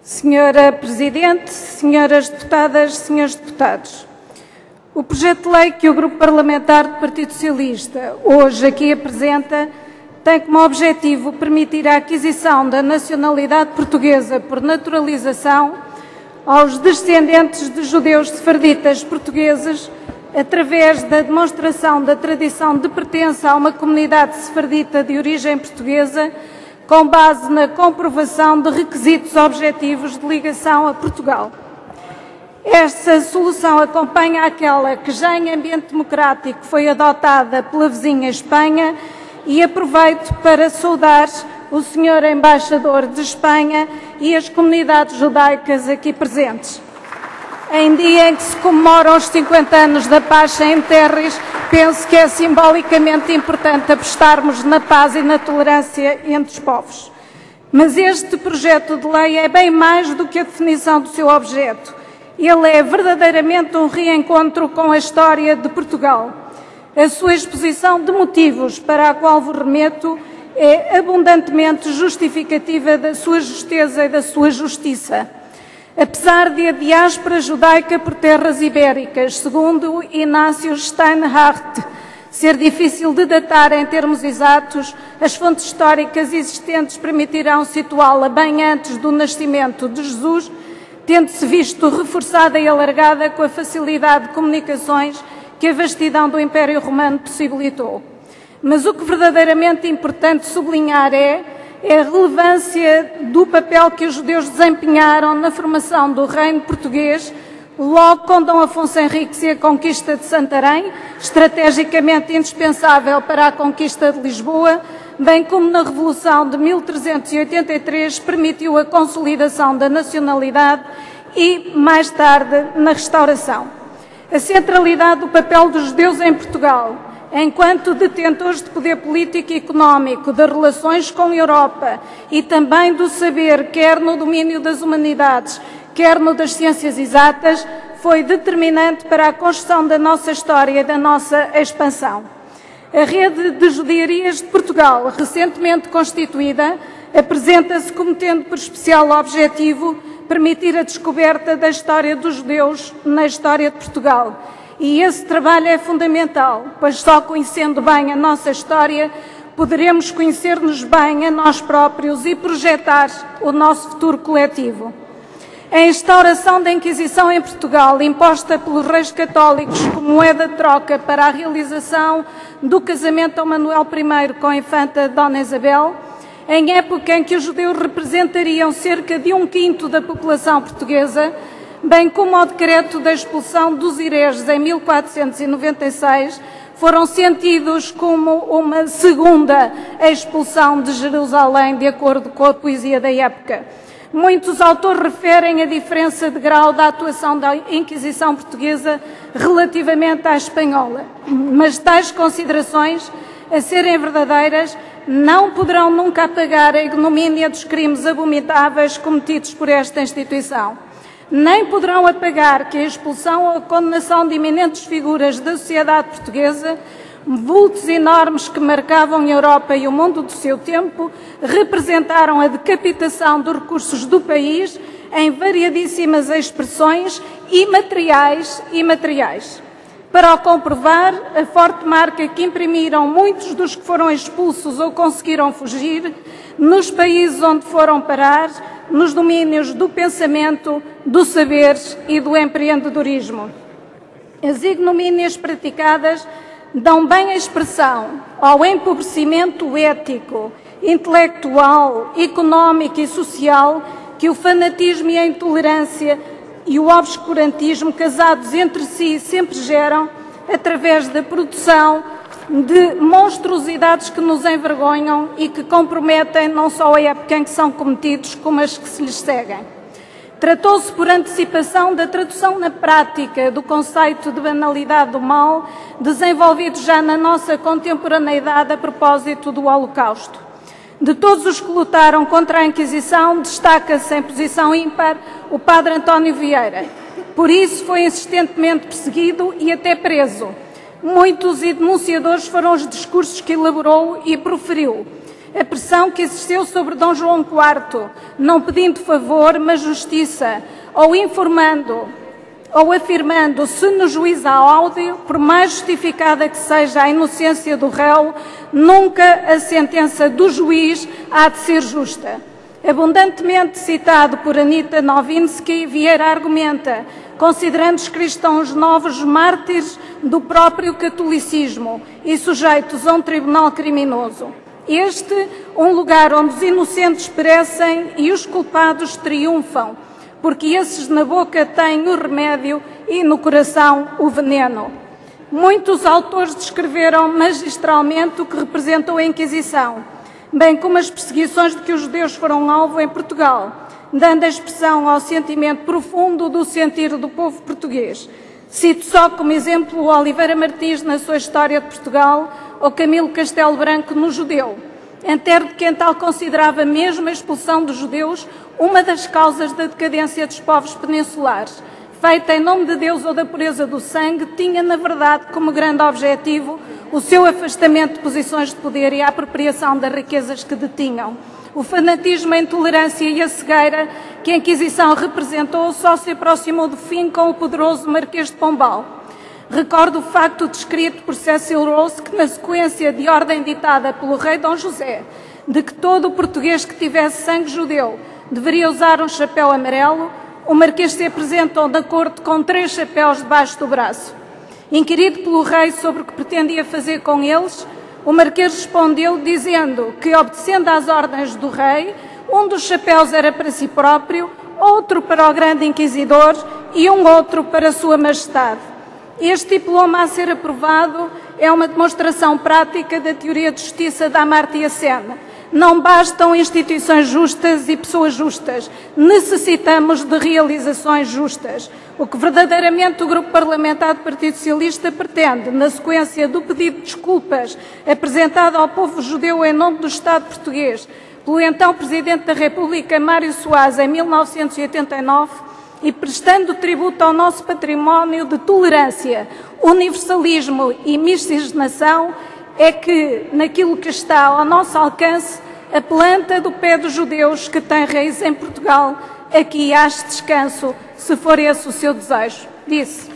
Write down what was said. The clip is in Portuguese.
Senhora Presidente, senhoras deputadas, senhores deputados, o projeto de lei que o Grupo Parlamentar do Partido Socialista hoje aqui apresenta tem como objetivo permitir a aquisição da nacionalidade portuguesa por naturalização aos descendentes de judeus sefarditas portugueses através da demonstração da tradição de pertença a uma comunidade sefardita de origem portuguesa com base na comprovação de requisitos objetivos de ligação a Portugal. Esta solução acompanha aquela que já em ambiente democrático foi adotada pela vizinha Espanha e aproveito para saudar o Sr. Embaixador de Espanha e as comunidades judaicas aqui presentes. Em dia em que se comemoram os 50 anos da paz em Terres, penso que é simbolicamente importante apostarmos na paz e na tolerância entre os povos. Mas este projeto de lei é bem mais do que a definição do seu objeto. Ele é verdadeiramente um reencontro com a história de Portugal. A sua exposição de motivos, para a qual vos remeto, é abundantemente justificativa da sua justeza e da sua justiça. Apesar de a diáspora judaica por terras ibéricas, segundo Inácio Steinhardt, ser difícil de datar em termos exatos, as fontes históricas existentes permitirão situá-la bem antes do nascimento de Jesus, tendo-se visto reforçada e alargada com a facilidade de comunicações que a vastidão do Império Romano possibilitou. Mas o que verdadeiramente é importante sublinhar é a relevância do papel que os judeus desempenharam na formação do reino português, logo com Dom Afonso Henriques e a conquista de Santarém, estrategicamente indispensável para a conquista de Lisboa, bem como na Revolução de 1383 permitiu a consolidação da nacionalidade e, mais tarde, na Restauração. A centralidade do papel dos judeus em Portugal, enquanto detentores de poder político e económico, das relações com a Europa e também do saber, quer no domínio das humanidades, quer no das ciências exatas, foi determinante para a construção da nossa história e da nossa expansão. A rede de judiarias de Portugal, recentemente constituída, apresenta-se como tendo por especial objetivo permitir a descoberta da história dos judeus na história de Portugal. E esse trabalho é fundamental, pois só conhecendo bem a nossa história poderemos conhecer-nos bem a nós próprios e projetar o nosso futuro coletivo. A instauração da Inquisição em Portugal, imposta pelos reis católicos como moeda de troca para a realização do casamento a Manuel I com a infanta Dona Isabel, em época em que os judeus representariam cerca de 1/5 da população portuguesa, bem como ao decreto da expulsão dos hereges em 1496, foram sentidos como uma segunda expulsão de Jerusalém, de acordo com a poesia da época. Muitos autores referem a diferença de grau da atuação da Inquisição portuguesa relativamente à espanhola, mas tais considerações, a serem verdadeiras, não poderão nunca apagar a ignomínia dos crimes abomináveis cometidos por esta instituição. Nem poderão apagar que a expulsão ou a condenação de eminentes figuras da sociedade portuguesa, vultos enormes que marcavam a Europa e o mundo do seu tempo, representaram a decapitação dos recursos do país em variadíssimas expressões imateriais e materiais. Para o comprovar, a forte marca que imprimiram muitos dos que foram expulsos ou conseguiram fugir, nos países onde foram parar, nos domínios do pensamento, do saber e do empreendedorismo. As ignomínias praticadas dão bem a expressão ao empobrecimento ético, intelectual, económico e social que o fanatismo e a intolerância e o obscurantismo casados entre si sempre geram através da produção de monstruosidades que nos envergonham e que comprometem não só a época em que são cometidos, como as que se lhes seguem. Tratou-se por antecipação da tradução na prática do conceito de banalidade do mal, desenvolvido já na nossa contemporaneidade a propósito do Holocausto. De todos os que lutaram contra a Inquisição, destaca-se em posição ímpar o padre António Vieira. Por isso foi insistentemente perseguido e até preso. Muitos e denunciadores foram os discursos que elaborou e proferiu. a pressão que exerceu sobre Dom João IV, não pedindo favor, mas justiça, ou informando, ou afirmando, se no juízo há áudio, por mais justificada que seja a inocência do réu, nunca a sentença do juiz há de ser justa. Abundantemente citado por Anita Novinsky, Vieira argumenta, considerando os cristãos novos mártires do próprio catolicismo e sujeitos a um tribunal criminoso. Este, um lugar onde os inocentes perecem e os culpados triunfam, porque esses na boca têm o remédio e no coração o veneno. Muitos autores descreveram magistralmente o que representou a Inquisição, bem como as perseguições de que os judeus foram alvo em Portugal, dando expressão ao sentimento profundo do sentir do povo português. Cito só como exemplo o Oliveira Martins na sua História de Portugal ou Camilo Castelo Branco no Judeu, em termos de quem tal considerava mesmo a expulsão dos judeus uma das causas da decadência dos povos peninsulares, feita em nome de Deus ou da pureza do sangue, tinha, na verdade, como grande objetivo o seu afastamento de posições de poder e a apropriação das riquezas que detinham. O fanatismo, a intolerância e a cegueira que a Inquisição representou só se aproximou do fim com o poderoso Marquês de Pombal. Recordo o facto descrito por Cecil Rose que, na sequência de ordem ditada pelo rei Dom José, de que todo o português que tivesse sangue judeu deveria usar um chapéu amarelo, o Marquês se apresentou de acordo com 3 chapéus debaixo do braço. Inquirido pelo rei sobre o que pretendia fazer com eles, o Marquês respondeu dizendo que, obedecendo às ordens do rei, um dos chapéus era para si próprio, outro para o grande inquisidor e um outro para sua majestade. Este diploma a ser aprovado é uma demonstração prática da teoria de justiça da Amartya Sen. Não bastam instituições justas e pessoas justas. Necessitamos de realizações justas. O que verdadeiramente o Grupo Parlamentar do Partido Socialista pretende, na sequência do pedido de desculpas apresentado ao povo judeu em nome do Estado português pelo então Presidente da República, Mário Soares, em 1989, e prestando tributo ao nosso património de tolerância, universalismo e miscigenação, é que, naquilo que está ao nosso alcance, a planta do pé dos judeus que tem raiz em Portugal, aqui ache descanso, se for esse o seu desejo. Disse.